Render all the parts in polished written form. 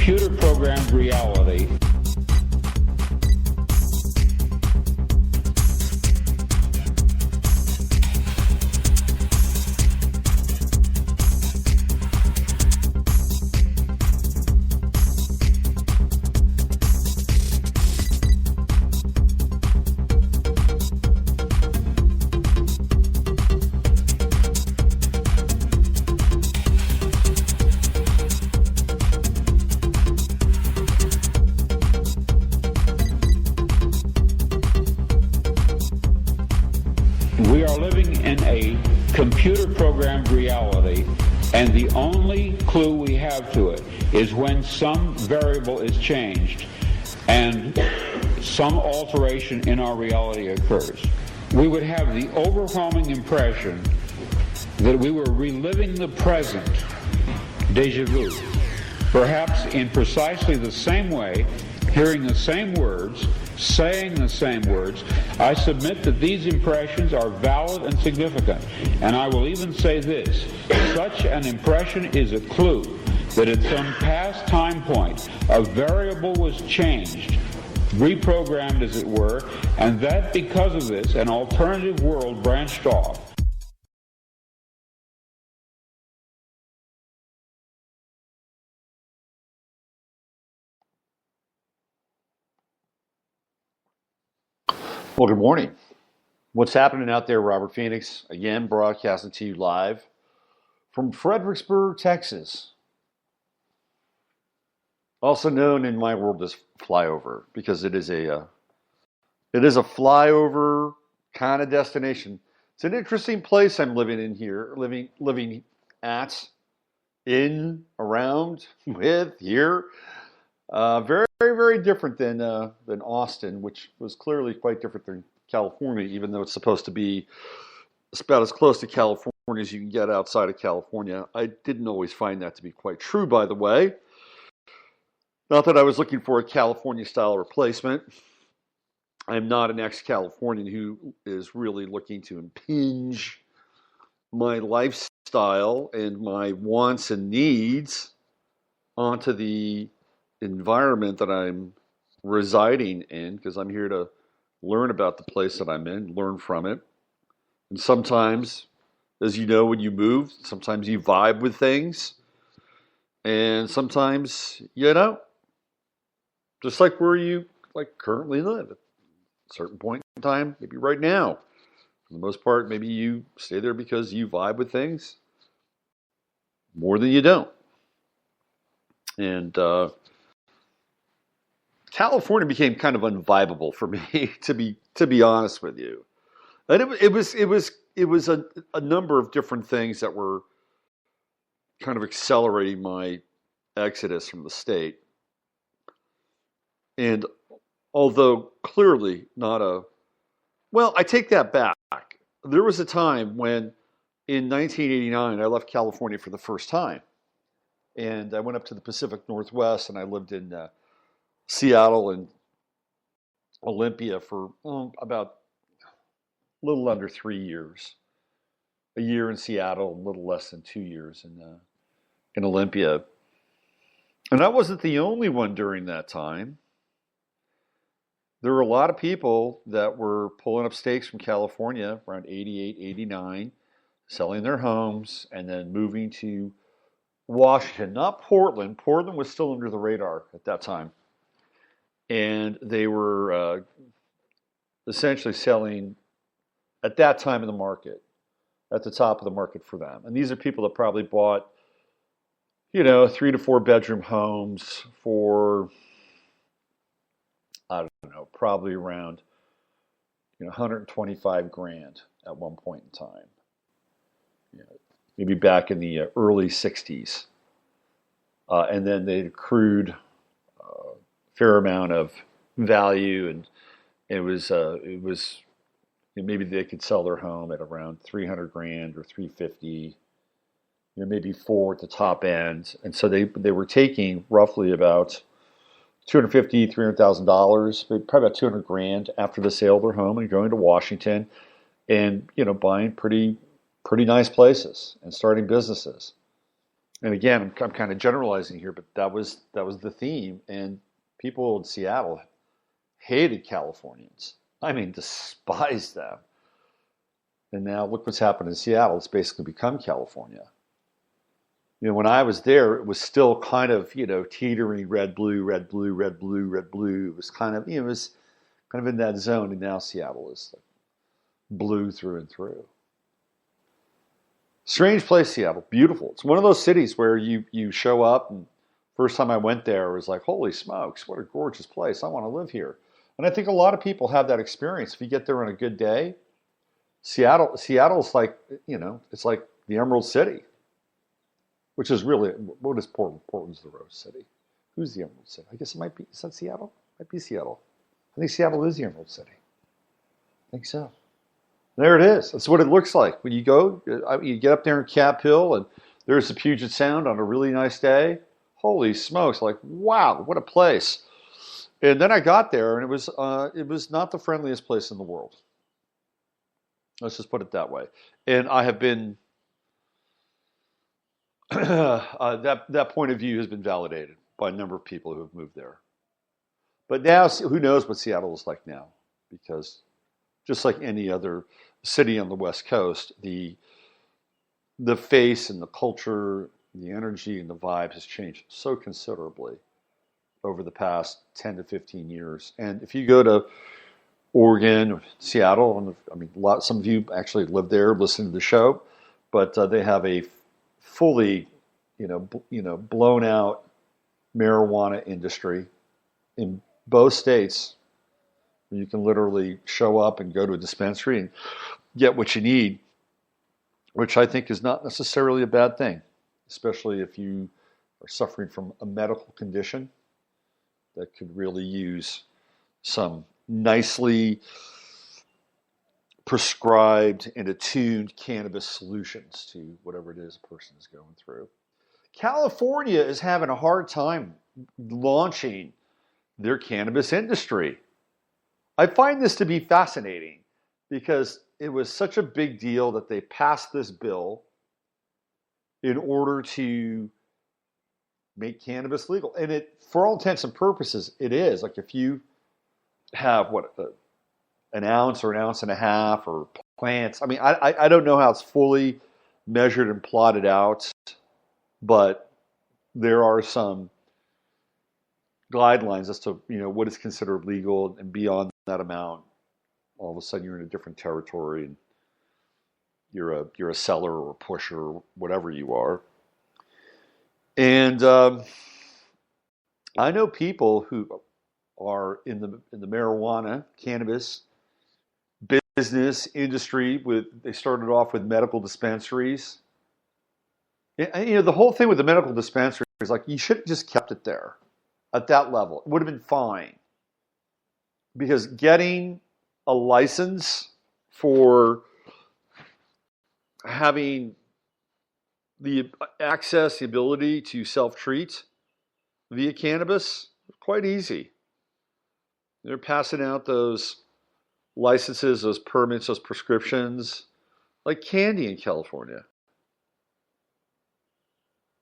computer-programmed reality. We are living in a computer-programmed reality, and the only clue we have to it is when some variable is changed and some alteration in our reality occurs. We would have the overwhelming impression that we were reliving the present, déjà vu, perhaps in precisely the same way, hearing the same words, saying the same words. I submit that these impressions are valid and significant, and I will even say this: such an impression is a clue that at some past time point a variable was changed, reprogrammed as it were, and that because of this an alternative world branched off. Well, good morning. What's happening out there? Robert Phoenix, again, broadcasting to you live from Fredericksburg, Texas. Also known in my world as flyover, because it is a flyover kind of destination. It's an interesting place I'm living in here, living at, in, around, with, here. Very, very different than Austin, which was clearly quite different than California, even though it's supposed to be about as close to California as you can get outside of California. I didn't always find that to be quite true, by the way. Not that I was looking for a California-style replacement. I'm not an ex-Californian who is really looking to impinge my lifestyle and my wants and needs onto the environment that I'm residing in, because I'm here to learn about the place that I'm in, learn from it. And sometimes, as you know, when you move, sometimes you vibe with things, and sometimes you don't. Just like where you currently live at a certain point in time, maybe right now. For the most part, maybe you stay there because you vibe with things more than you don't. And California became kind of unvibable for me, to be honest with you. And it was a number of different things that were kind of accelerating my exodus from the state. And although clearly I take that back. There was a time when in 1989 I left California for the first time. And I went up to the Pacific Northwest, and I lived in Seattle and Olympia for about a little under 3 years. A year in Seattle, a little less than 2 years in Olympia. And I wasn't the only one during that time. There were a lot of people that were pulling up stakes from California around 88, 89, selling their homes and then moving to Washington, not Portland. Portland was still under the radar at that time. And they were essentially selling at that time in the market, at the top of the market for them. And these are people that probably bought, 3 to 4 bedroom homes for, I don't know, probably around, $125,000 at one point in time. Maybe back in the early 60s. And then they accrued a fair amount of value, and it was maybe they could sell their home at around $300,000 or $350,000, maybe $400,000 at the top end. And so they were taking roughly about $250,000, $300,000, probably about $200,000 after the sale of their home, and going to Washington and buying pretty nice places and starting businesses. And again, I'm kind of generalizing here, but that was the theme. And people in Seattle hated Californians. I mean, despised them. And now look what's happened in Seattle. It's basically become California. When I was there, it was still kind of, teetering red, blue, red, blue, red, blue, red, blue. It was kind of, it was kind of in that zone. And now Seattle is like blue through and through. Strange place, Seattle. Beautiful. It's one of those cities where you show up, and first time I went there, it was like, holy smokes, what a gorgeous place. I want to live here. And I think a lot of people have that experience. If you get there on a good day, Seattle's like, it's like the Emerald City, which is really, what is Portland? Portland's the Rose City. Who's the Emerald City? I guess it might be, is that Seattle? It might be Seattle. I think Seattle is the Emerald City. I think so. There it is. That's what it looks like. When you go, you get up there in Cap Hill, and there's the Puget Sound on a really nice day. Holy smokes, like, wow, what a place. And then I got there, and it was not the friendliest place in the world. Let's just put it that way. And I have been, that point of view has been validated by a number of people who have moved there. But now, who knows what Seattle is like now? Because just like any other city on the West Coast, the face and the culture, the energy and the vibes has changed so considerably over the past 10 to 15 years. And if you go to Oregon, Seattle, I mean, some of you actually live there, listen to the show, but they have a fully, blown out marijuana industry in both states. You can literally show up and go to a dispensary and get what you need, which I think is not necessarily a bad thing, especially if you are suffering from a medical condition that could really use some nicely prescribed and attuned cannabis solutions to whatever it is a person is going through. California is having a hard time launching their cannabis industry. I find this to be fascinating because it was such a big deal that they passed this bill in order to make cannabis legal. And it, for all intents and purposes, it is. Like if you have, an ounce or an ounce and a half or plants. I mean, I don't know how it's fully measured and plotted out, but there are some guidelines as to, what is considered legal, and beyond that amount, all of a sudden you're in a different territory and you're a seller or a pusher or whatever you are. And I know people who are in the marijuana, cannabis business industry. They started off with medical dispensaries. And, the whole thing with the medical dispensary is like, you should have just kept it there at that level. It would have been fine. Because getting a license for having the access, the ability to self-treat via cannabis, quite easy. They're passing out those licenses, those permits, those prescriptions like candy in California.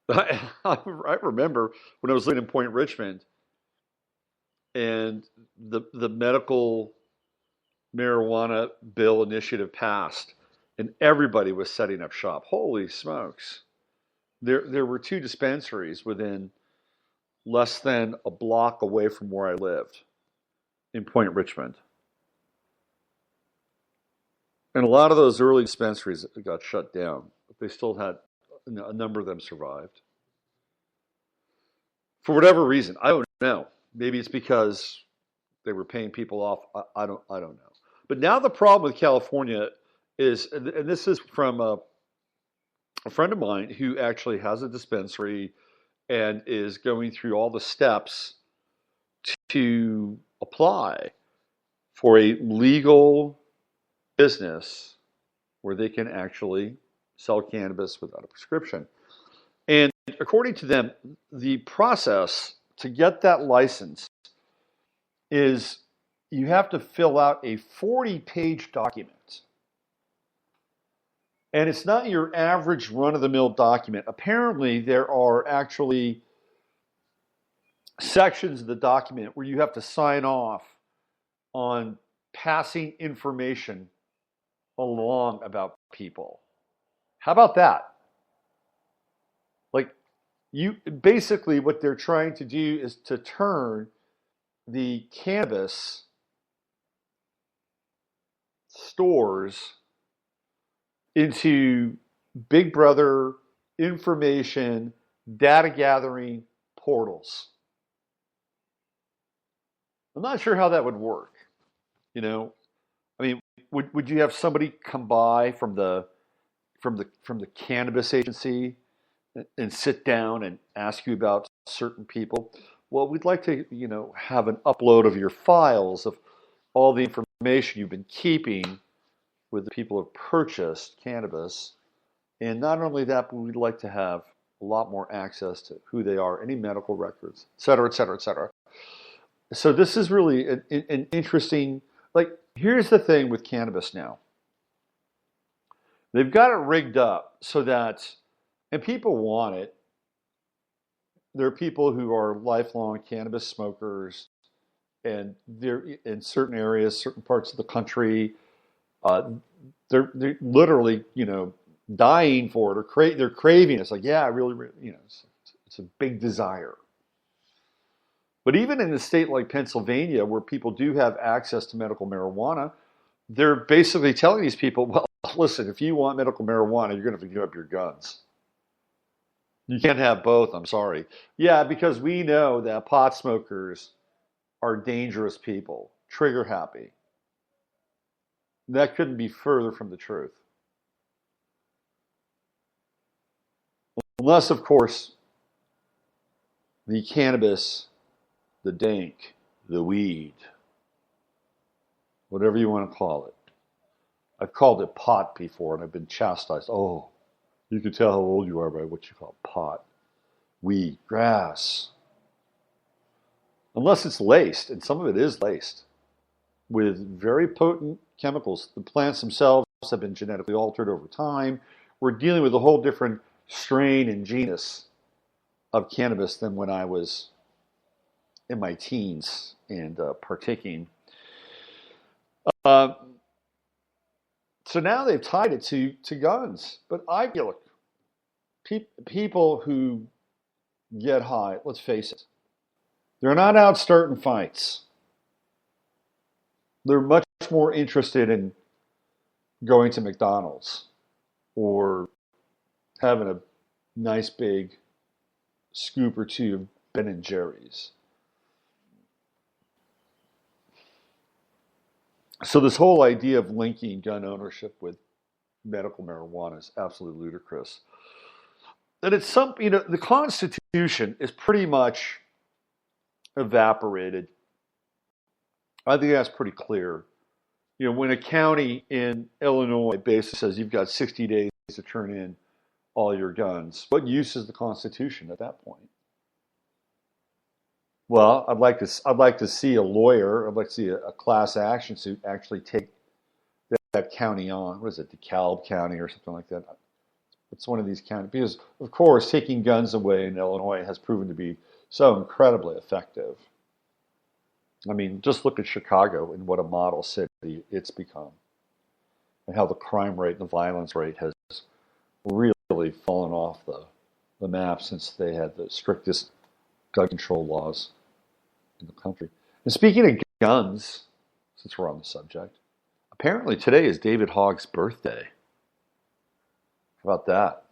I remember when I was living in Point Richmond and the medical marijuana bill initiative passed and everybody was setting up shop. Holy smokes. There were 2 dispensaries within less than a block away from where I lived in Point Richmond. And a lot of those early dispensaries got shut down, but they still had, a number of them survived. For whatever reason, I don't know. Maybe it's because they were paying people off. I don't know. But now the problem with California is, and this is from a friend of mine who actually has a dispensary and is going through all the steps to apply for a legal business where they can actually sell cannabis without a prescription. And according to them, the process to get that license is you have to fill out a 40-page document. And it's not your average run-of-the-mill document. Apparently, there are actually sections of the document where you have to sign off on passing information along about people. How about that? Like, you basically what they're trying to do is to turn the cannabis stores into Big Brother information data gathering portals. I'm not sure how that would work. You know, I mean, would you have somebody come by from the cannabis agency and sit down and ask you about certain people? Well, we'd like to, have an upload of your files of all the information you've been keeping with the people who purchased cannabis. And not only that, but we'd like to have a lot more access to who they are, any medical records, et cetera, et cetera, et cetera. So this is really an interesting, here's the thing with cannabis now. They've got it rigged up so that, and people want it. There are people who are lifelong cannabis smokers, and they're in certain areas, certain parts of the country. They're literally, dying for it, or they're craving it. It's like, yeah, I really, it's a big desire. But even in a state like Pennsylvania, where people do have access to medical marijuana, they're basically telling these people, well, listen, if you want medical marijuana, you're going to have to give up your guns. You can't have both, I'm sorry. Yeah, because we know that pot smokers are dangerous people, trigger happy. That couldn't be further from the truth. Unless, of course, the cannabis, the dank, the weed, whatever you want to call it. I've called it pot before, and I've been chastised. Oh, you can tell how old you are by what you call pot, weed, grass. Unless it's laced, and some of it is laced, with very potent chemicals. The plants themselves have been genetically altered over time. We're dealing with a whole different strain and genus of cannabis than when I was in my teens and partaking. So now they've tied it to guns. But look, people who get high, let's face it, they're not out starting fights. They're much more interested in going to McDonald's or having a nice big scoop or two of Ben and Jerry's. So this whole idea of linking gun ownership with medical marijuana is absolutely ludicrous. And it's the Constitution is pretty much evaporated. I think that's pretty clear. When a county in Illinois basically says you've got 60 days to turn in all your guns, what use is the Constitution at that point? Well, I'd like to see a lawyer. I'd like to see a class action suit actually take that county on. What is it, DeKalb County or something like that? It's one of these counties because, of course, taking guns away in Illinois has proven to be so incredibly effective. I mean, just look at Chicago and what a model city it's become, and how the crime rate and the violence rate has really fallen off the map since they had the strictest gun control laws in the country. And speaking of guns, since we're on the subject, apparently today is David Hogg's birthday. How about that?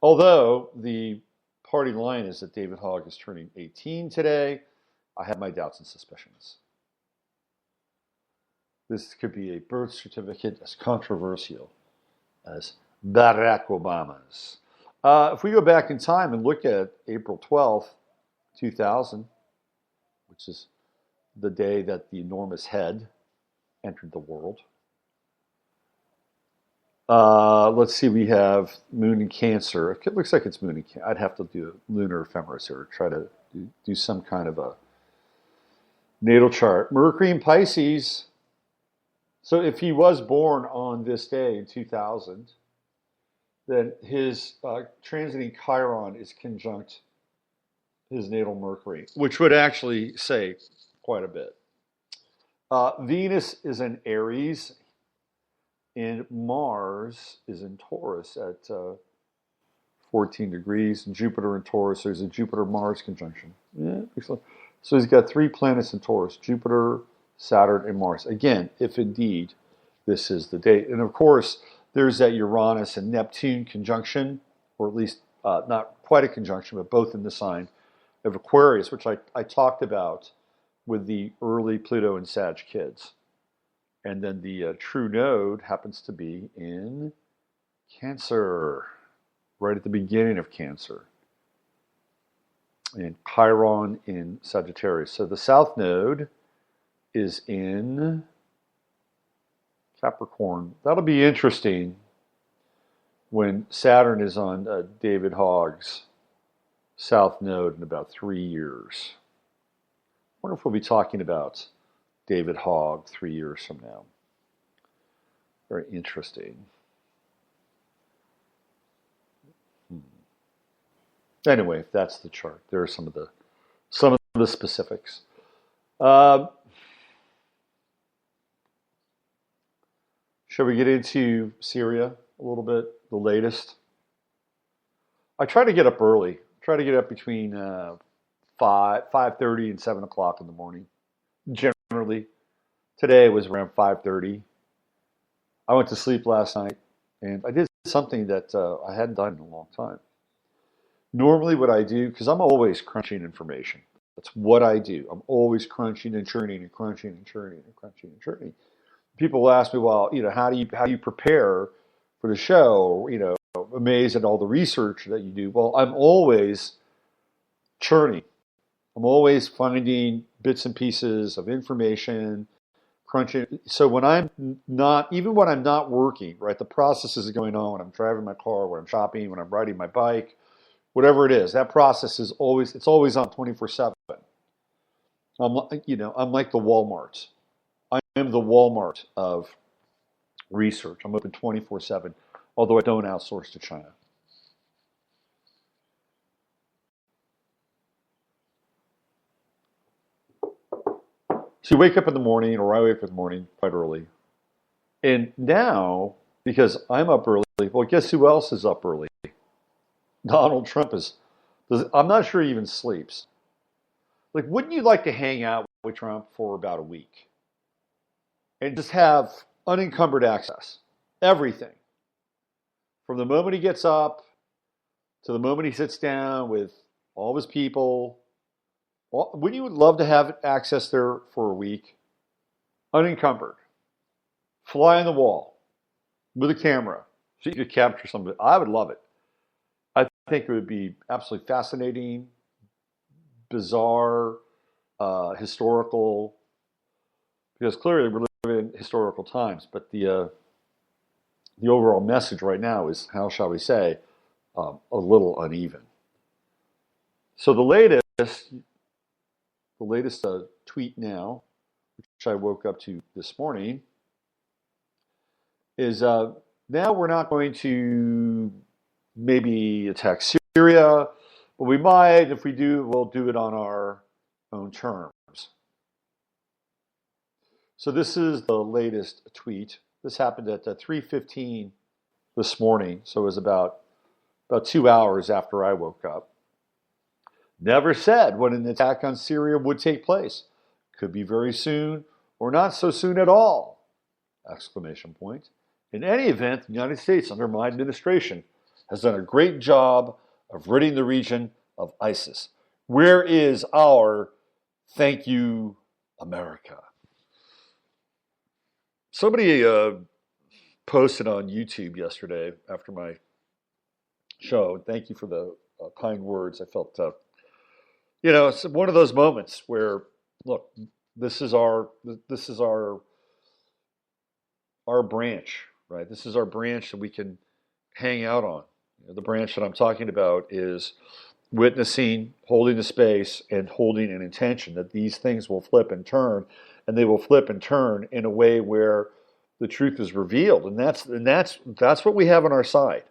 Although the party line is that David Hogg is turning 18 today, I have my doubts and suspicions. This could be a birth certificate as controversial as Barack Obama's. If we go back in time and look at April 12th, 2000, which is the day that the enormous head entered the world. Let's see, we have Moon in Cancer. It looks like it's Moon in Cancer. I'd have to do a lunar ephemeris here, try to do some kind of a natal chart. Mercury in Pisces, So if he was born on this day in 2000, then his transiting Chiron is conjunct his natal Mercury, which would actually say quite a bit. Venus is in Aries, and Mars is in Taurus at 14 degrees, and Jupiter in Taurus. There's a Jupiter-Mars conjunction. Yeah, excellent. So he's got 3 planets in Taurus: Jupiter, Saturn, and Mars. Again, if indeed this is the date. And of course, there's that Uranus and Neptune conjunction, or at least not quite a conjunction, but both in the sign of Aquarius, which I talked about with the early Pluto and Sag kids. And then the true node happens to be in Cancer, right at the beginning of Cancer. And Chiron in Sagittarius. So the south node is in Capricorn. That'll be interesting when Saturn is on David Hogg's south node in about 3 years. I wonder if we'll be talking about David Hogg 3 years from now. Very interesting. Anyway, that's the chart. There are some of the specifics. Shall we get into Syria a little bit? The latest. I try to get up early. Try to get up between 5:30 and 7 o'clock in the morning. Generally, today was around 5:30. I went to sleep last night, and I did something that I hadn't done in a long time. Normally, what I do, because I'm always crunching information. That's what I do. I'm always crunching and churning and crunching and churning and crunching and churning. People will ask me, well, how do you prepare for the show? Or, amazed at all the research that you do. Well, I'm always churning. I'm always finding bits and pieces of information, crunching. So when I'm not working, right, the process is going on when I'm driving my car, when I'm shopping, when I'm riding my bike, whatever it is, that process is always on 24/7. I'm like the Walmart. I am the Walmart of research. I'm open 24/7, although I don't outsource to China. So you wake up in the morning, or I wake up in the morning quite early. And now, because I'm up early, well, guess who else is up early? Donald Trump is. I'm not sure he even sleeps. Like, wouldn't you like to hang out with Trump for about a week? And just have unencumbered access. Everything. From the moment he gets up to the moment he sits down with all of his people. Wouldn't you love to have access there for a week? Unencumbered. Fly on the wall. With a camera. So you could capture some of it. I would love it. I think it would be absolutely fascinating, bizarre, historical, because clearly we're living in historical times, but the overall message right now is, how shall we say, a little uneven. So the latest tweet now, which I woke up to this morning, is now we're not going to maybe attack Syria, but we might. If we do, we'll do it on our own terms. So this is the latest tweet. This happened at 3:15 this morning, so it was about 2 hours after I woke up. Never said when an attack on Syria would take place. Could be very soon or not so soon at all! Exclamation point. In any event, the United States, under my administration, has done a great job of ridding the region of ISIS. Where is our thank you, America? Somebody posted on YouTube yesterday after my show. Thank you for the kind words. I felt, it's one of those moments where, look, this is our branch, right? This is our branch that we can hang out on. The branch that I'm talking about is witnessing, holding the space, and holding an intention that these things will flip and turn, and they will flip and turn in a way where the truth is revealed, and that's what we have on our side.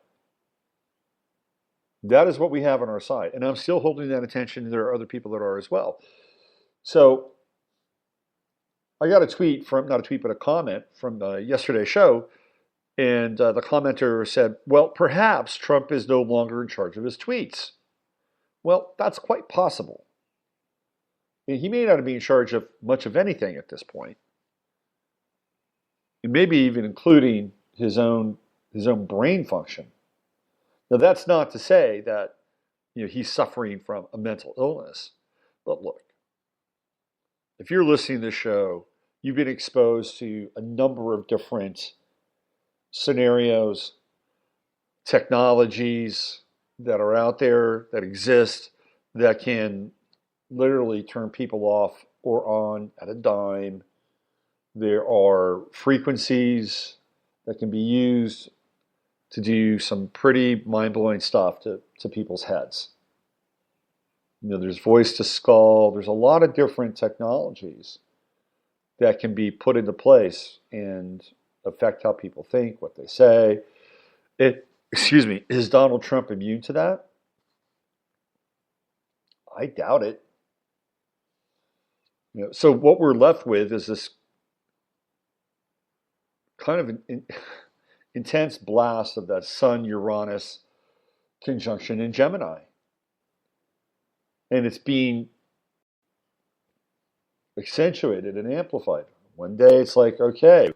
That is what we have on our side, and I'm still holding that attention. There are other people that are as well. So I got a tweet from, not a tweet, but a comment from yesterday's show, and the commenter said, well, perhaps Trump is no longer in charge of his tweets. Well, that's quite possible. He may not be in charge of much of anything at this point. And maybe even including his own brain function. Now, that's not to say that he's suffering from a mental illness. But look, if you're listening to this show, you've been exposed to a number of different scenarios, technologies that are out there, that exist, that can literally turn people off or on at a dime. There are frequencies that can be used to do some pretty mind-blowing stuff to people's heads. There's voice to skull. There's a lot of different technologies that can be put into place and affect how people think, what they say. Is Donald Trump immune to that? I doubt it. So what we're left with is this kind of an intense blast of that Sun-Uranus conjunction in Gemini. And it's being accentuated and amplified. One day it's like, okay,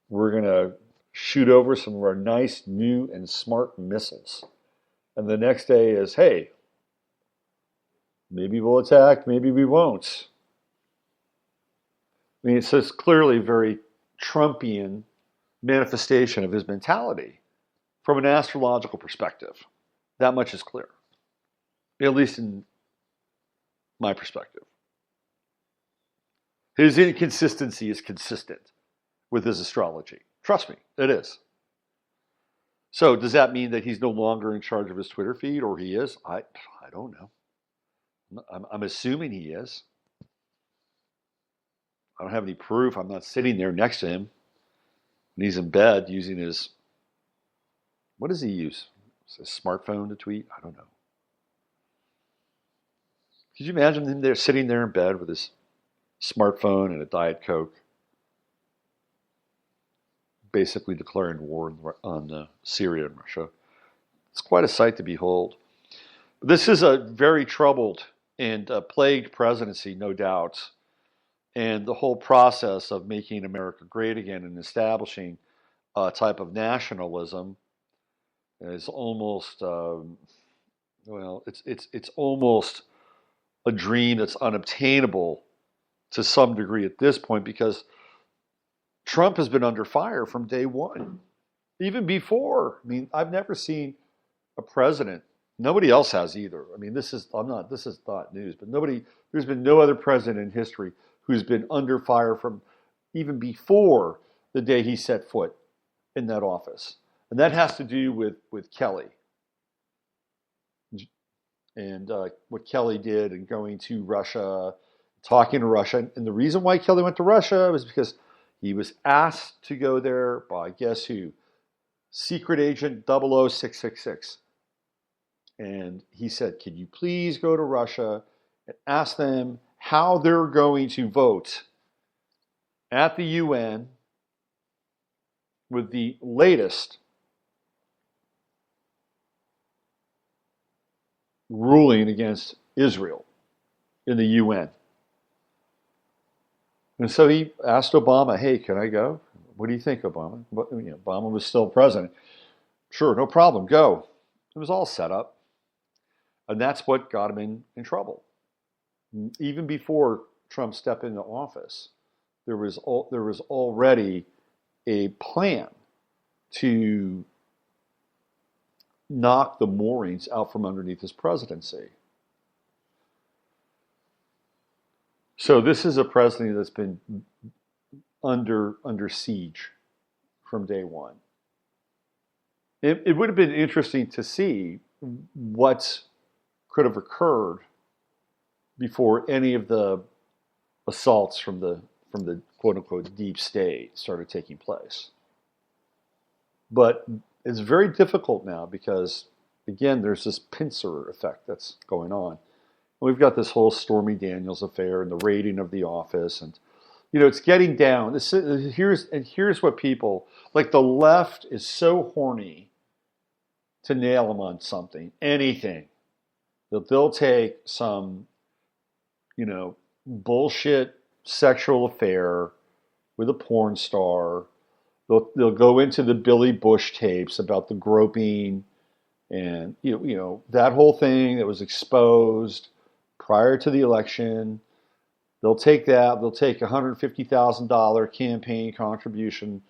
we're going to shoot over some of our nice, new, and smart missiles. And the next day is, hey, maybe we'll attack, maybe we won't. I mean, it's just clearly a very Trumpian manifestation of his mentality from an astrological perspective. That much is clear, at least in my perspective. His inconsistency is consistent with his astrology. Trust me, it is. So does that mean that he's no longer in charge of his Twitter feed, or he is? I don't know. I'm assuming he is. I don't have any proof. I'm not sitting there next to him. And he's in bed using his, what does he use? His smartphone to tweet? I don't know. Could you imagine him there sitting there in bed with his smartphone and a Diet Coke, basically declaring war on Syria and Russia? It's quite a sight to behold. This is a very troubled and plagued presidency, no doubt. And the whole process of making America great again and establishing a type of nationalism is almost, it's almost a dream that's unobtainable to some degree at this point, because Trump has been under fire from day one, even before. I mean, I've never seen a president. Nobody else has either. I mean, this is not news, but there's been no other president in history who's been under fire from even before the day he set foot in that office. And that has to do with Kelly and what Kelly did and going to Russia, talking to Russia. And the reason why Kelly went to Russia was because he was asked to go there by, guess who? Secret Agent 00666. And he said, can you please go to Russia and ask them how they're going to vote at the UN with the latest ruling against Israel in the UN. And so he asked Obama, hey, can I go? What do you think, Obama? Obama was still president. Sure, no problem, go. It was all set up. And that's what got him in trouble. Even before Trump stepped into office, there was already a plan to knock the moorings out from underneath his presidency. So this is a presidency that's been under siege from day one. It would have been interesting to see what could have occurred before any of the assaults from the the quote-unquote deep state started taking place. But it's very difficult now because, again, there's this pincer effect that's going on. We've got this whole Stormy Daniels affair and the raiding of the office, and it's getting down. Here's what people like. The left is so horny to nail them on something, anything, that they'll take some, bullshit sexual affair with a porn star. They'll go into the Billy Bush tapes about the groping and that whole thing that was exposed prior to the election. They'll take that. They'll take $150,000 campaign contribution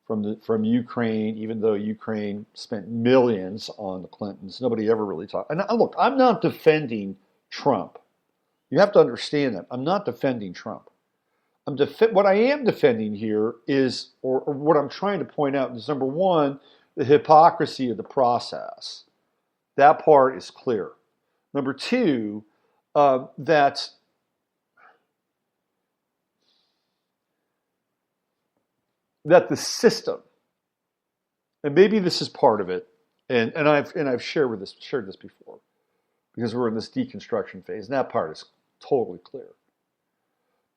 from Ukraine, even though Ukraine spent millions on the Clintons. Nobody ever really talked. And look, I'm not defending Trump. You have to understand that. I'm not defending Trump. What I am defending here is, or what I'm trying to point out is, number one, the hypocrisy of the process. That part is clear. Number two, that the system, and maybe this is part of it, and I've shared this before, because we're in this deconstruction phase, and that part is totally clear.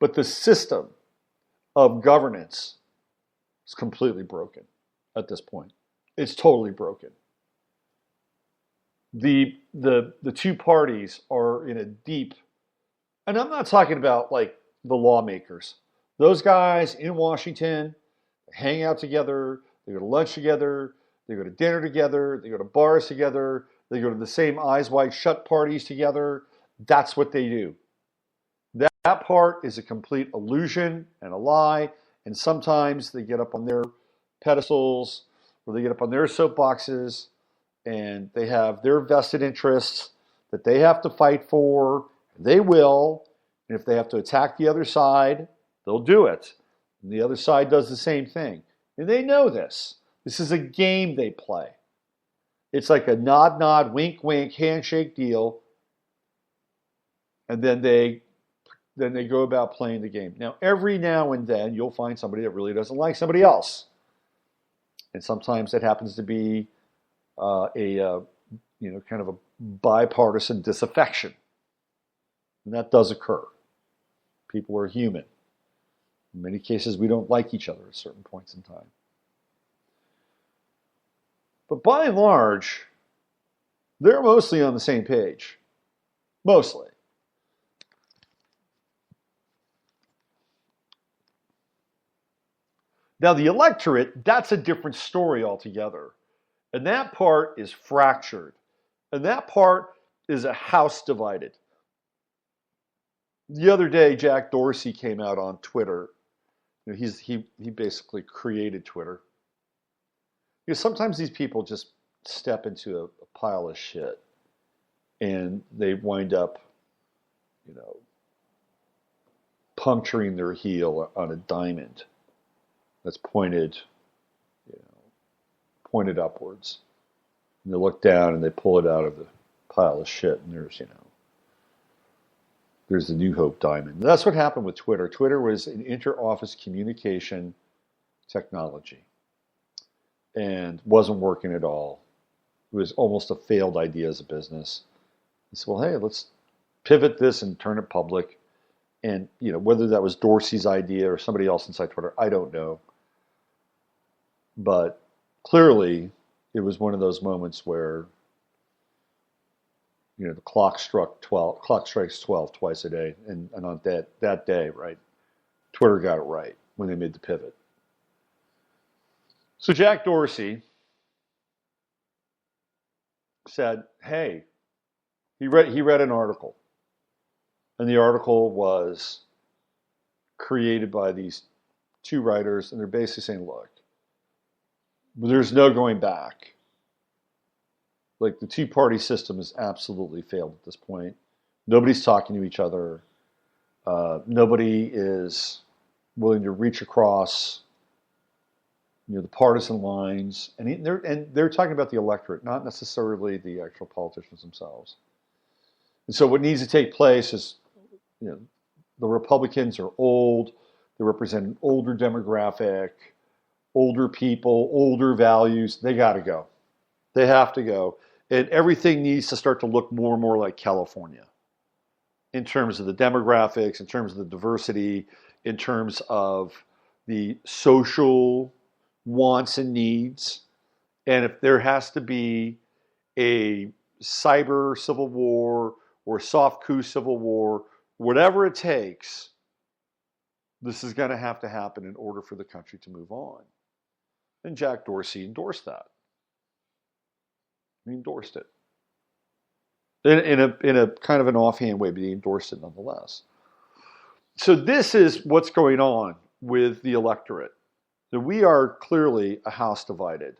But the system of governance is completely broken at this point. It's totally broken. The two parties are in a deep, and I'm not talking about like the lawmakers. Those guys in Washington hang out together, they go to lunch together, they go to dinner together, they go to bars together, they go to the same Eyes Wide Shut parties together. That's what they do. That part is a complete illusion and a lie, and sometimes they get up on their pedestals or they get up on their soapboxes and they have their vested interests that they have to fight for. They will, and if they have to attack the other side, they'll do it. And the other side does the same thing. And they know this. This is a game they play. It's like a nod, nod, wink, wink, handshake deal. And then they go about playing the game. Now, every now and then, you'll find somebody that really doesn't like somebody else. And sometimes it happens to be kind of a bipartisan disaffection. And that does occur. People are human. In many cases, we don't like each other at certain points in time. But by and large, they're mostly on the same page. Mostly. Now, the electorate, that's a different story altogether. And that part is fractured. And that part is a house divided. The other day, Jack Dorsey came out on Twitter. He basically created Twitter. Sometimes these people just step into a pile of shit. And they wind up, puncturing their heel on a diamond that's pointed upwards. And they look down and they pull it out of the pile of shit, and there's the New Hope diamond. And that's what happened with Twitter. Twitter was an inter-office communication technology and wasn't working at all. It was almost a failed idea as a business. They said, well, hey, let's pivot this and turn it public. And whether that was Dorsey's idea or somebody else inside Twitter, I don't know. But clearly, it was one of those moments where, the clock strikes 12 twice a day. And on that day, right, Twitter got it right when they made the pivot. So Jack Dorsey said, hey, he read an article. And the article was created by these two writers, and they're basically saying, look, there's no going back. Like, the two-party system has absolutely failed at this point. Nobody's talking to each other. Nobody is willing to reach across, the partisan lines. And they're talking about the electorate, not necessarily the actual politicians themselves. And so what needs to take place is, the Republicans are old. They represent an older demographic, older people, older values. They got to go. They have to go. And everything needs to start to look more and more like California in terms of the demographics, in terms of the diversity, in terms of the social wants and needs. And if there has to be a cyber civil war or soft coup civil war, whatever it takes, this is going to happen in order for the country to move on. And Jack Dorsey endorsed that. He endorsed it. In a kind of an offhand way, but he endorsed it nonetheless. So this is what's going on with the electorate. That we are clearly a house divided.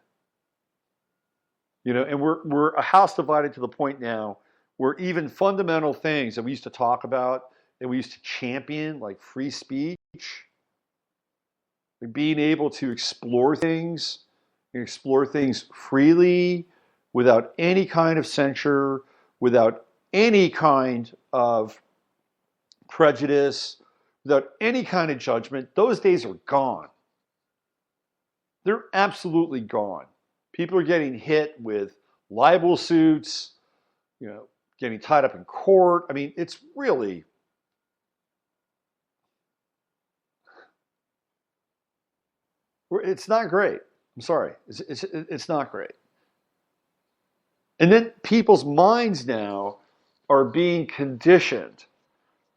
And we're a house divided to the point now where even fundamental things that we used to talk about and we used to champion, like free speech, like being able to explore things freely without any kind of censure, without any kind of prejudice, without any kind of judgment, those days are gone. They're absolutely gone. People are getting hit with libel suits, getting tied up in court. I mean, it's really, it's not great. I'm sorry. It's not great. And then people's minds now are being conditioned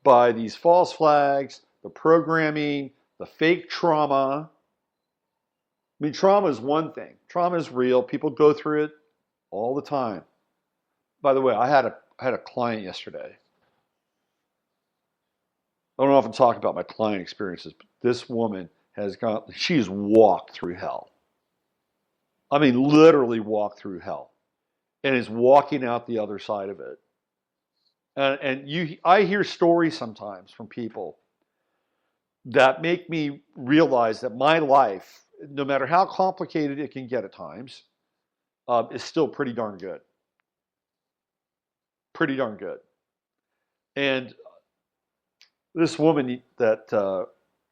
by these false flags, the programming, the fake trauma. I mean, trauma is one thing. Trauma is real. People go through it all the time. By the way, I had a client yesterday. I don't often talk about my client experiences, but this woman she's walked through hell. I mean, literally walked through hell. And is walking out the other side of it. I hear stories sometimes from people that make me realize that my life, no matter how complicated it can get at times, is still pretty darn good. Pretty darn good. And this woman that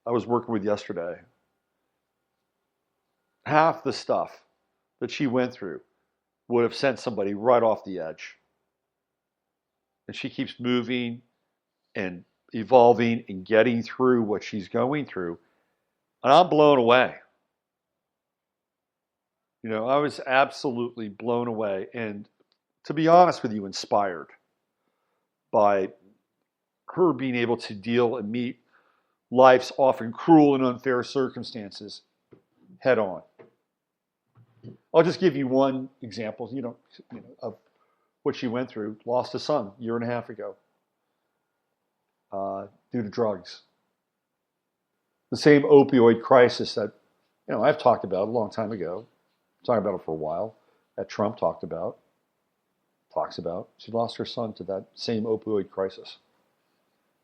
I was working with yesterday, half the stuff that she went through would have sent somebody right off the edge. And she keeps moving and evolving and getting through what she's going through. And I'm blown away. I was absolutely blown away. And to be honest with you, inspired by her being able to deal and meet life's often cruel and unfair circumstances head on. I'll just give you one example, of what she went through. Lost a son a year and a half ago due to drugs. The same opioid crisis that, I've talked about a long time ago. Talking about it for a while. That Trump talks about. She lost her son to that same opioid crisis.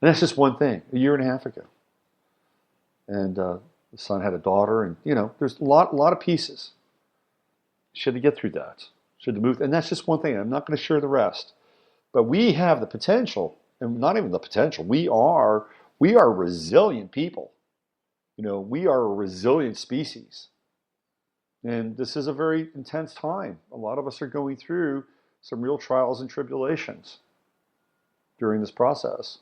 And that's just one thing, a year and a half ago. And the son had a daughter, and there's a lot of pieces. She had to get through that. She had to move, and that's just one thing. I'm not going to share the rest. But we have the potential, and not even the potential. We are resilient people. We are a resilient species. And this is a very intense time. A lot of us are going through some real trials and tribulations during this process.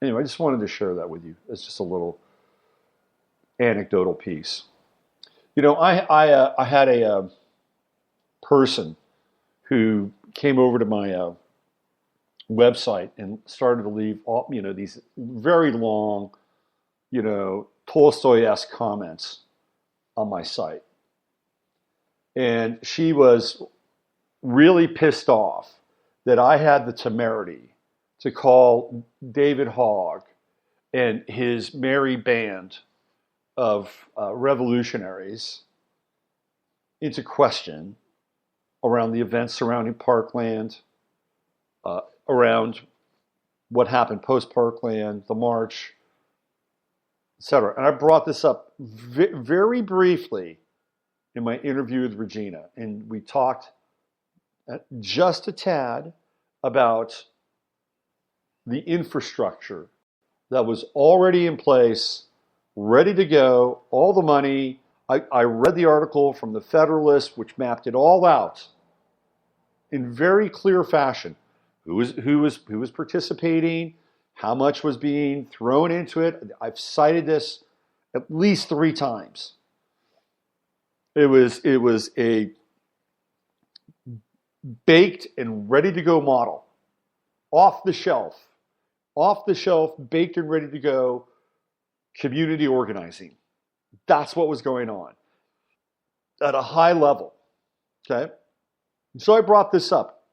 Anyway, I just wanted to share that with you. It's just a little anecdotal piece. I had a person who came over to my website and started to leave all, these very long, Tolstoy-esque comments on my site. And she was really pissed off that I had the temerity to call David Hogg and his merry band of revolutionaries into question around the events surrounding Parkland, around what happened post-Parkland, the march, etc. And I brought this up very briefly in my interview with Regina, and we talked just a tad about the infrastructure that was already in place, ready to go, all the money. I read the article from the Federalist, which mapped it all out in very clear fashion. Who was participating, how much was being thrown into it. I've cited this at least 3 times. It was a baked and ready to go model, off the shelf, baked and ready to go community organizing. That's what was going on at a high level. Okay? So I brought this up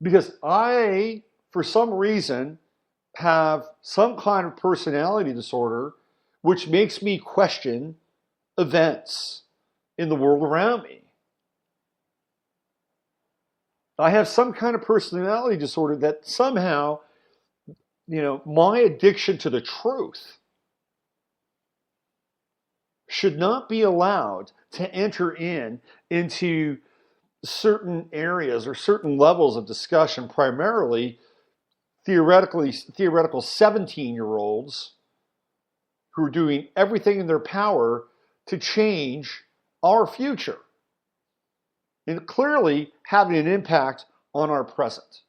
because I, for some reason, have some kind of personality disorder which makes me question events in the world around me. I have some kind of personality disorder that somehow, my addiction to the truth should not be allowed to enter into certain areas or certain levels of discussion, primarily theoretical 17-year-olds who are doing everything in their power to change our future and clearly having an impact on our present.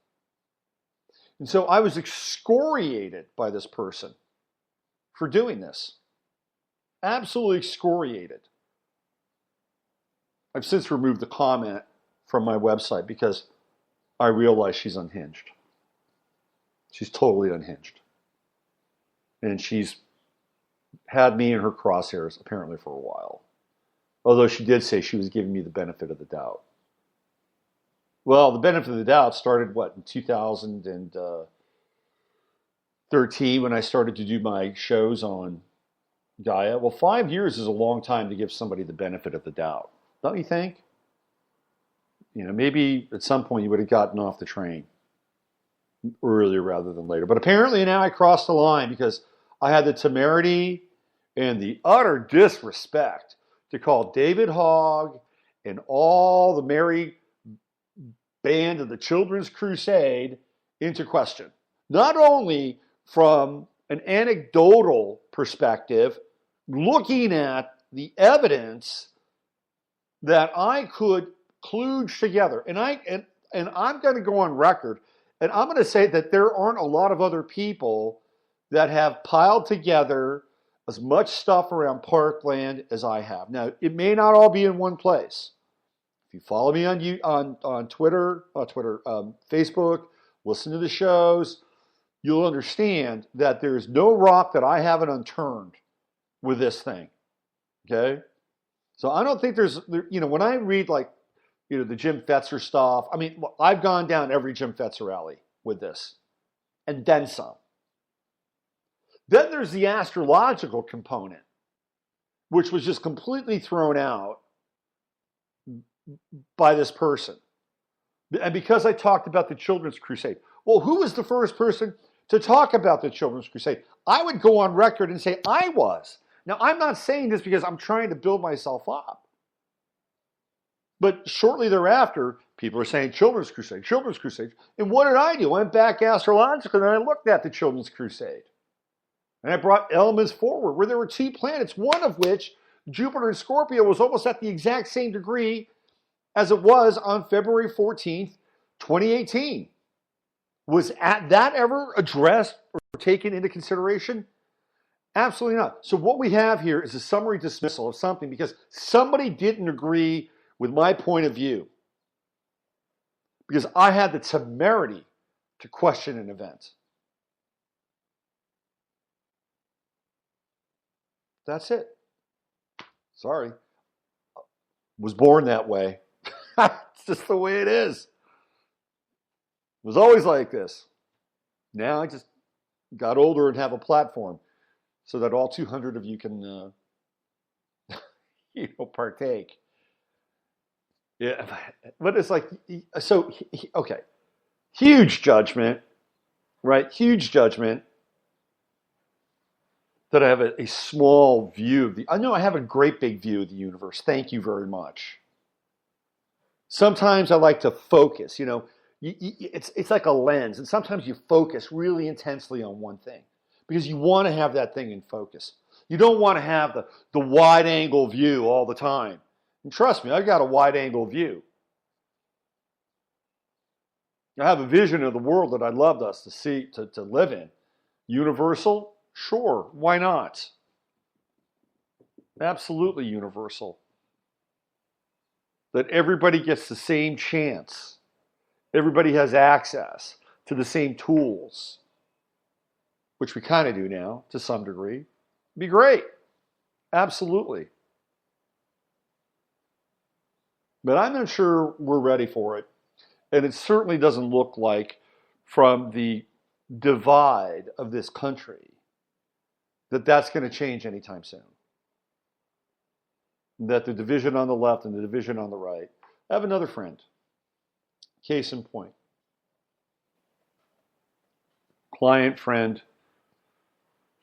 And so I was excoriated by this person for doing this. Absolutely excoriated. I've since removed the comment from my website because I realize she's unhinged. She's totally unhinged. And she's had me in her crosshairs apparently for a while. Although she did say she was giving me the benefit of the doubt. Well, the benefit of the doubt started, in 2013 when I started to do my shows on Gaia. Well, 5 years is a long time to give somebody the benefit of the doubt. Don't you think? Maybe at some point you would have gotten off the train earlier rather than later. But apparently now I crossed the line because I had the temerity and the utter disrespect to call David Hogg and all the merry band of the Children's Crusade into question. Not only from an anecdotal perspective, looking at the evidence that I could kludge together. And I'm going to go on record, and I'm going to say that there aren't a lot of other people that have piled together as much stuff around Parkland as I have. Now, it may not all be in one place. If you follow me on Facebook, listen to the shows, you'll understand that there's no rock that I haven't unturned with this thing. Okay? So I don't think there's, when I read the Jim Fetzer stuff, I've gone down every Jim Fetzer alley with this, and then some. Then there's the astrological component, which was just completely thrown out by this person. And because I talked about the Children's Crusade, well, who was the first person to talk about the Children's Crusade? I would go on record and say I was. Now, I'm not saying this because I'm trying to build myself up. But shortly thereafter, people are saying Children's Crusade, Children's Crusade. And what did I do? I went back astrologically and I looked at the Children's Crusade. And I brought elements forward where there were 2 planets, one of which, Jupiter and Scorpio, was almost at the exact same degree as it was on February 14th, 2018. Was that ever addressed or taken into consideration? Absolutely not. So what we have here is a summary dismissal of something because somebody didn't agree with my point of view. Because I had the temerity to question an event. That's it. Sorry. Was born that way. It's just the way it is. It was always like this. Now I just got older and have a platform so that all 200 of you can partake. Yeah, but it's okay. Huge judgment, right? Huge judgment that I have a small view of I know I have a great big view of the universe. Thank you very much. Sometimes I like to focus, it's like a lens, and sometimes you focus really intensely on one thing because you want to have that thing in focus. You don't want to have the wide angle view all the time. And trust me, I've got a wide angle view. I have a vision of the world that I'd love us to see, to live in. Universal? Sure, why not? Absolutely universal. That everybody gets the same chance. Everybody has access to the same tools, which we kind of do now to some degree. It'd be great. Absolutely. But I'm not sure we're ready for it. And it certainly doesn't look like, from the divide of this country, that that's going to change anytime soon. That the division on the left and the division on the right. I have another friend. Case in point. Client, friend.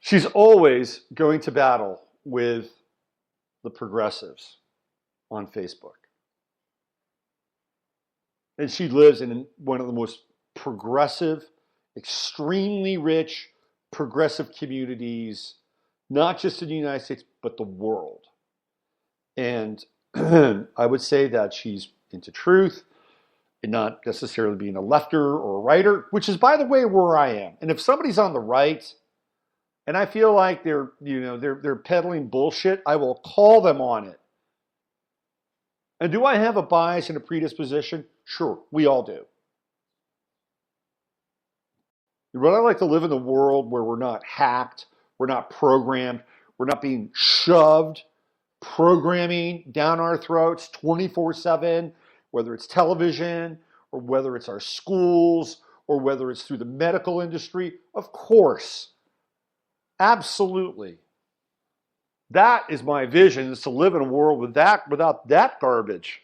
She's always going to battle with the progressives on Facebook. And she lives in one of the most progressive, extremely rich, progressive communities, not just in the United States, but the world. And I would say that she's into truth and not necessarily being a lefter or a righter, which is, by the way, where I am. And if somebody's on the right and I feel like they're peddling bullshit, I will call them on it. And do I have a bias and a predisposition? Sure, we all do. Would I like to live in a world where we're not hacked, we're not programmed, we're not being shoved programming down our throats 24/7, whether it's television or whether it's our schools or whether it's through the medical industry? Of course. Absolutely. That is my vision, is to live in a world without that garbage.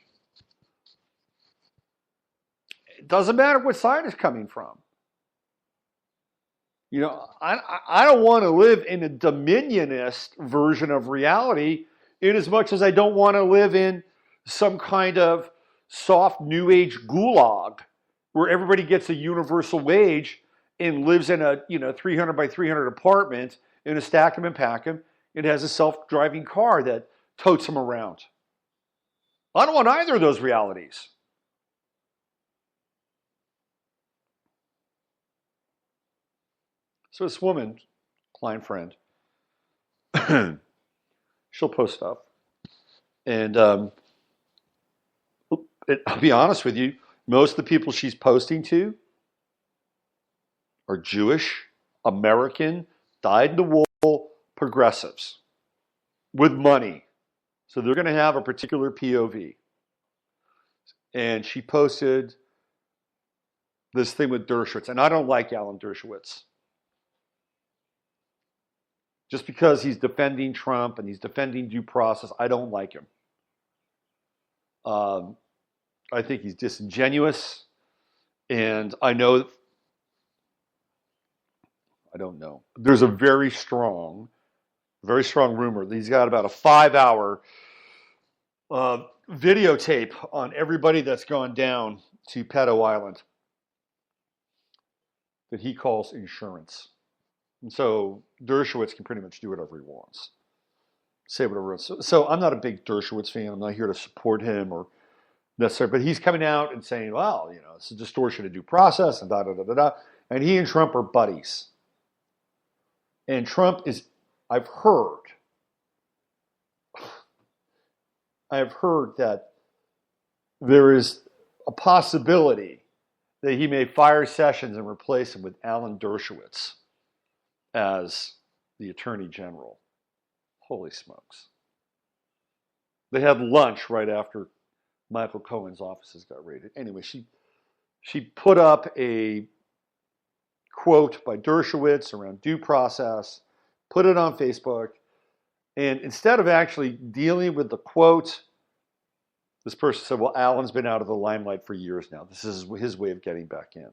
It doesn't matter what side it's coming from. You know, I don't want to live in a dominionist version of reality, in as much as I don't want to live in some kind of soft new age gulag where everybody gets a universal wage and lives in a 300 by 300 apartment in a stack 'em and pack 'em. It has a self-driving car that totes them around. I don't want either of those realities. So this woman, client friend, she'll post stuff. And I'll be honest with you, most of the people she's posting to are Jewish, American, dyed-in-the-wool progressives with money. So they're going to have a particular POV. And she posted this thing with Dershowitz. And I don't like Alan Dershowitz. Just because he's defending Trump and he's defending due process, I don't like him. I think he's disingenuous. And I don't know. There's a very strong rumor that he's got about a 5-hour videotape on everybody that's gone down to Pedo Island that he calls insurance. And so Dershowitz can pretty much do whatever he wants. Say whatever he wants. So I'm not a big Dershowitz fan. I'm not here to support him or necessarily, but he's coming out and saying, well, it's a distortion of due process and da-da-da-da-da. And he and Trump are buddies. And Trump is, I've heard that there is a possibility that he may fire Sessions and replace him with Alan Dershowitz as the Attorney General. Holy smokes. They had lunch right after Michael Cohen's offices got raided. Anyway, she put up a quote by Dershowitz around due process, put it on Facebook, and instead of actually dealing with the quote, this person said, well, Alan's been out of the limelight for years now. This is his way of getting back in.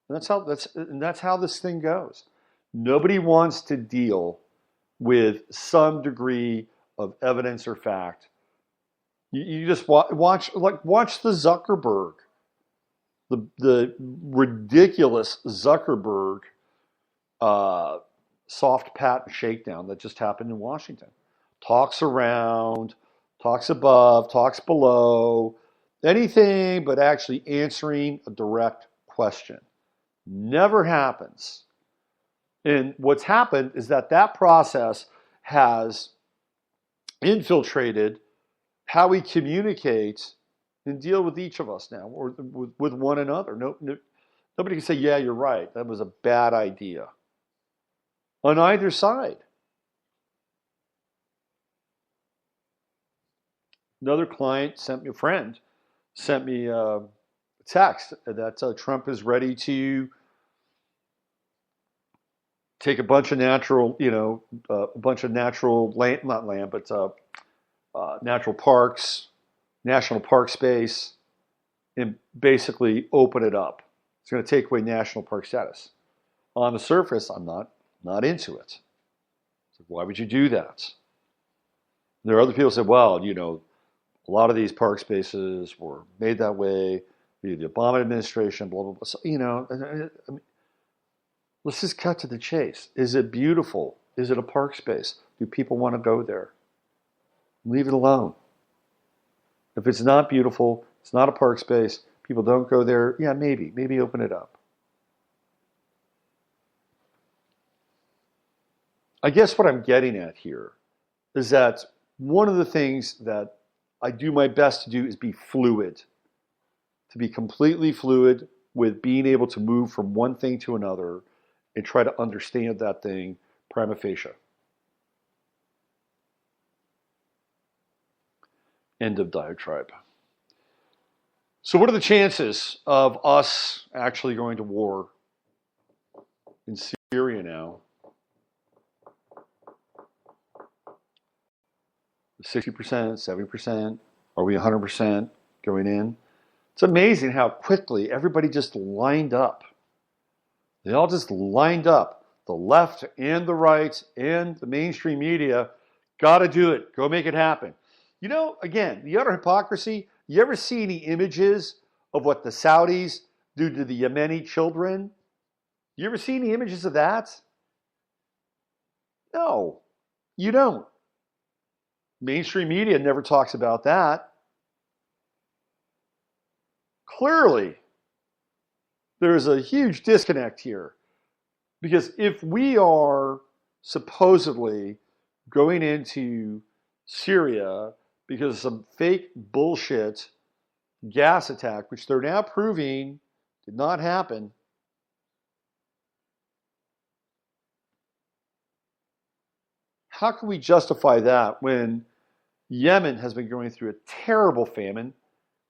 And that's how this thing goes. Nobody wants to deal with some degree of evidence or fact. You just watch the Zuckerberg the ridiculous Zuckerberg soft patent shakedown that just happened in Washington. Talks around, talks above, talks below, anything but actually answering a direct question. Never happens. And what's happened is that process has infiltrated how we communicate and deal with each of us now, or with one another. Nobody can say, yeah, you're right, that was a bad idea. On either side. Another client a friend sent me a text that Trump is ready to take a bunch of natural, land, not land, but natural parks, national park space, and basically open it up. It's going to take away national park status. On the surface, I'm not into it. So why would you do that? There are other people who say, well, a lot of these park spaces were made that way, the Obama administration, blah, blah, blah. So, I mean, let's just cut to the chase. Is it beautiful? Is it a park space? Do people want to go there? Leave it alone. If it's not beautiful, it's not a park space, people don't go there, yeah, maybe open it up. I guess what I'm getting at here is that one of the things that I do my best to do is be fluid, to be completely fluid with being able to move from one thing to another and try to understand that thing prima facie. End of diatribe. So what are the chances of us actually going to war in Syria now? 60%, 70%? Are we 100% going in? It's amazing how quickly everybody just lined up. They all just lined up. The left and the right and the mainstream media, got to do it. Go make it happen. Again, the utter hypocrisy, you ever see any images of what the Saudis do to the Yemeni children? You ever see any images of that? No, you don't. Mainstream media never talks about that. Clearly, there is a huge disconnect here. Because if we are supposedly going into Syria because of some fake bullshit gas attack, which they're now proving did not happen, how can we justify that when Yemen has been going through a terrible famine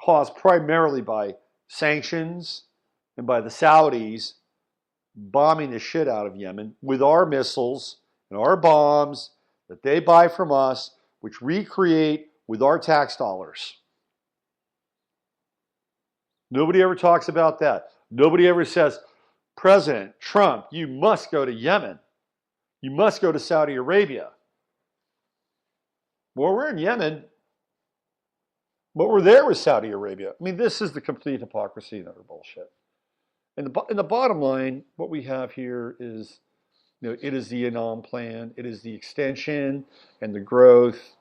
caused primarily by sanctions and by the Saudis bombing the shit out of Yemen with our missiles and our bombs that they buy from us, which we create with our tax dollars? Nobody ever talks about that. Nobody ever says, President Trump, you must go to Yemen. You must go to Saudi Arabia. Well, we're in Yemen, but we're there with Saudi Arabia. I mean, this is the complete hypocrisy and utter bullshit. And the bottom line, what we have here is, it is the Anam plan. It is the extension and the growth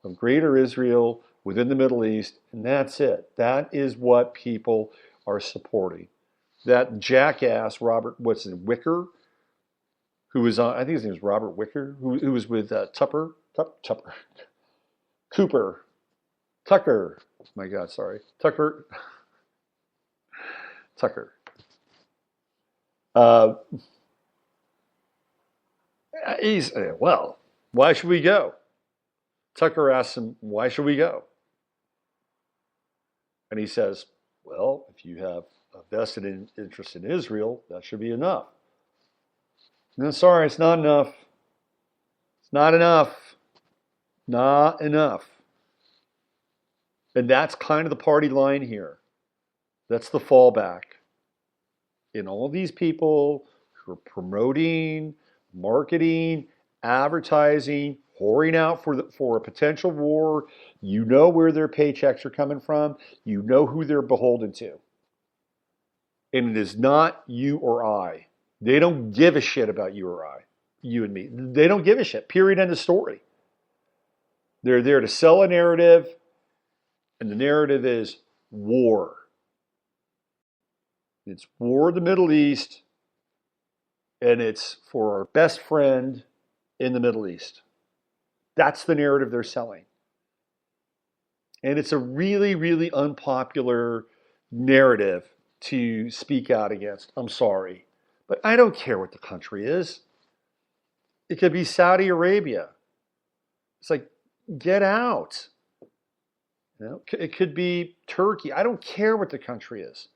of greater Israel within the Middle East, and that's it. That is what people are supporting. That jackass Wicker, who was on, I think his name is Robert Wicker, who was with Tucker. My God, sorry. Tucker. Why should we go? Tucker asks him, why should we go? And he says, well, if you have a vested interest in Israel, that should be enough. No, sorry, it's not enough. It's not enough. Not enough. And that's kind of the party line here. That's the fallback. And all these people who are promoting, marketing, advertising, whoring out for a potential war, you know where their paychecks are coming from. You know who they're beholden to. And it is not you or I. They don't give a shit about you or I, you and me. They don't give a shit. Period. End of story. They're there to sell a narrative, and the narrative is war. It's war in the Middle East, and it's for our best friend in the Middle East. That's the narrative they're selling. And it's a really, really unpopular narrative to speak out against. I'm sorry. But I don't care what the country is. It could be Saudi Arabia. It's like, get out. You know, it could be Turkey. I don't care what the country is.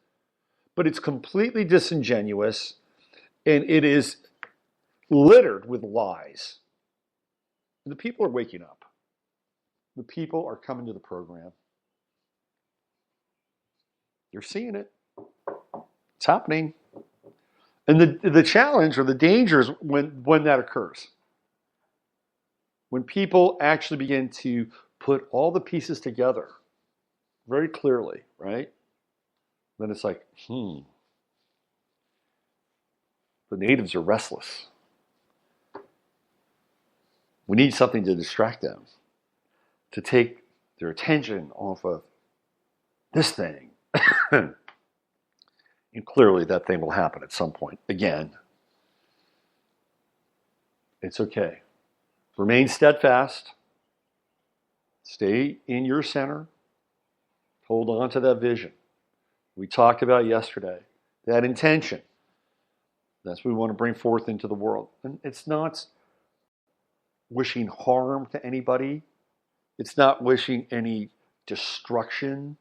But it's completely disingenuous, and it is littered with lies. And the people are waking up. The people are coming to the program. You're seeing it. It's happening. And the challenge or the danger is when that occurs. When people actually begin to put all the pieces together very clearly, right? Then it's like, the natives are restless. We need something to distract them, to take their attention off of this thing. And clearly that thing will happen at some point again. It's okay. Remain steadfast. Stay in your center. Hold on to that vision we talked about yesterday. That intention. That's what we want to bring forth into the world. And it's not wishing harm to anybody. It's not wishing any destruction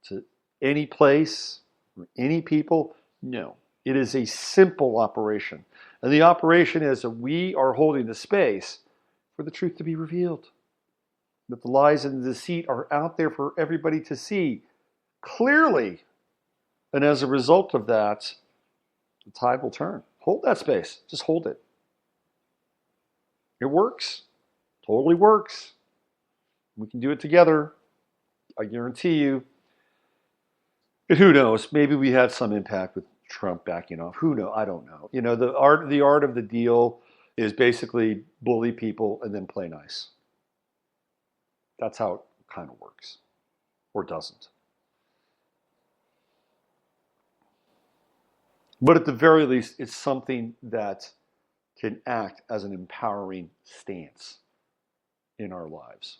to any place or any people. No. It is a simple operation. And the operation is that we are holding the space for the truth to be revealed. That the lies and the deceit are out there for everybody to see clearly. And as a result of that, the tide will turn. Hold that space. Just hold it. It works. Totally works. We can do it together. I guarantee you. And who knows? Maybe we had some impact with Trump backing off. Who knows? I don't know. You know, the art of the deal is basically bully people and then play nice. That's how it kind of works. Or doesn't. But at the very least, it's something that can act as an empowering stance in our lives.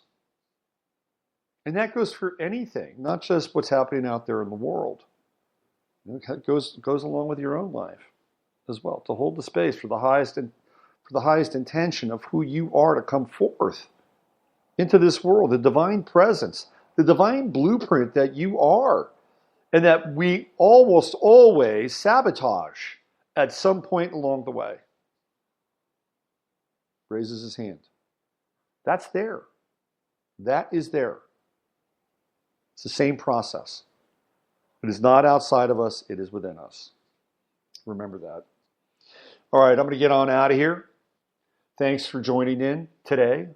And that goes for anything, not just what's happening out there in the world. It goes along with your own life as well, to hold the space for the highest intention of who you are to come forth into this world, the divine presence, the divine blueprint that you are, and that we almost always sabotage at some point along the way. Raises his hand. That's there. That is there. It's the same process. It is not outside of us. It is within us. Remember that. All right, I'm going to get on out of here. Thanks for joining in today.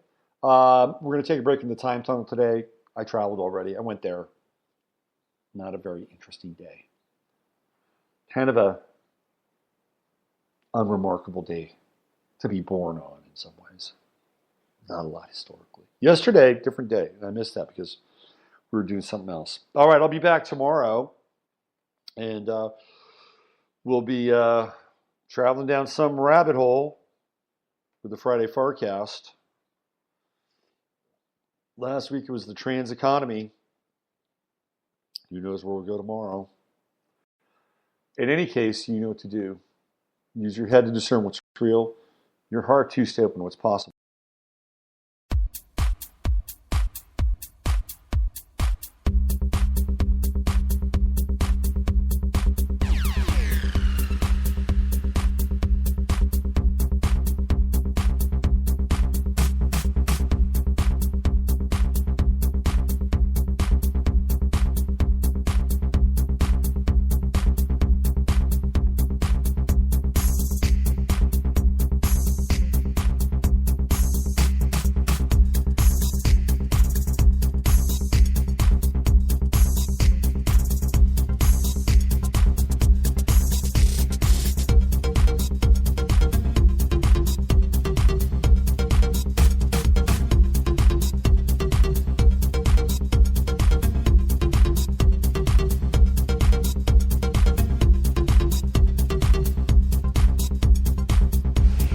We're going to take a break in the time tunnel today. I traveled already. I went there. Not a very interesting day. Kind of a unremarkable day to be born on in some ways. Not a lot historically. Yesterday, different day. And I missed that because we were doing something else. All right, I'll be back tomorrow. And we'll be traveling down some rabbit hole with the Friday Forecast. Last week it was the trans economy. Who knows where we'll go tomorrow? In any case, you know what to do. Use your head to discern what's real, your heart to stay open to what's possible.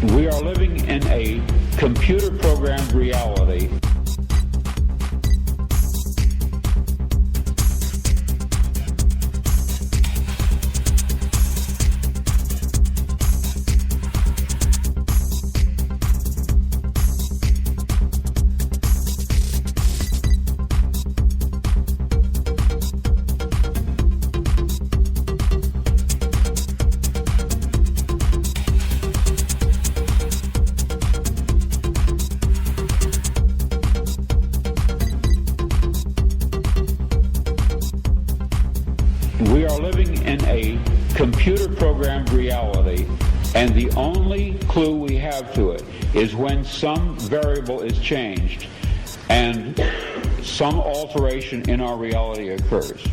We are living in a computer-programmed reality. We are living in a computer-programmed reality, and the only clue we have to it is when some variable is changed and some alteration in our reality occurs.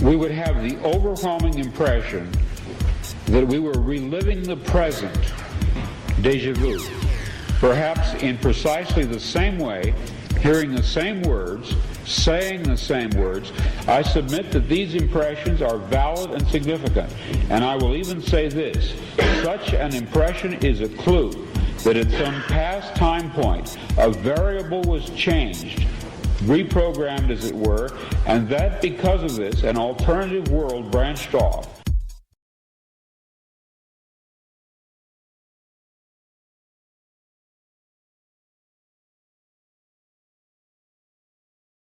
We would have the overwhelming impression that we were reliving the present, déjà vu, perhaps in precisely the same way, hearing the same words, saying the same words. I submit that these impressions are valid and significant, and I will even say this: such an impression is a clue that at some past time point a variable was changed, reprogrammed as it were, and that because of this an alternative world branched off.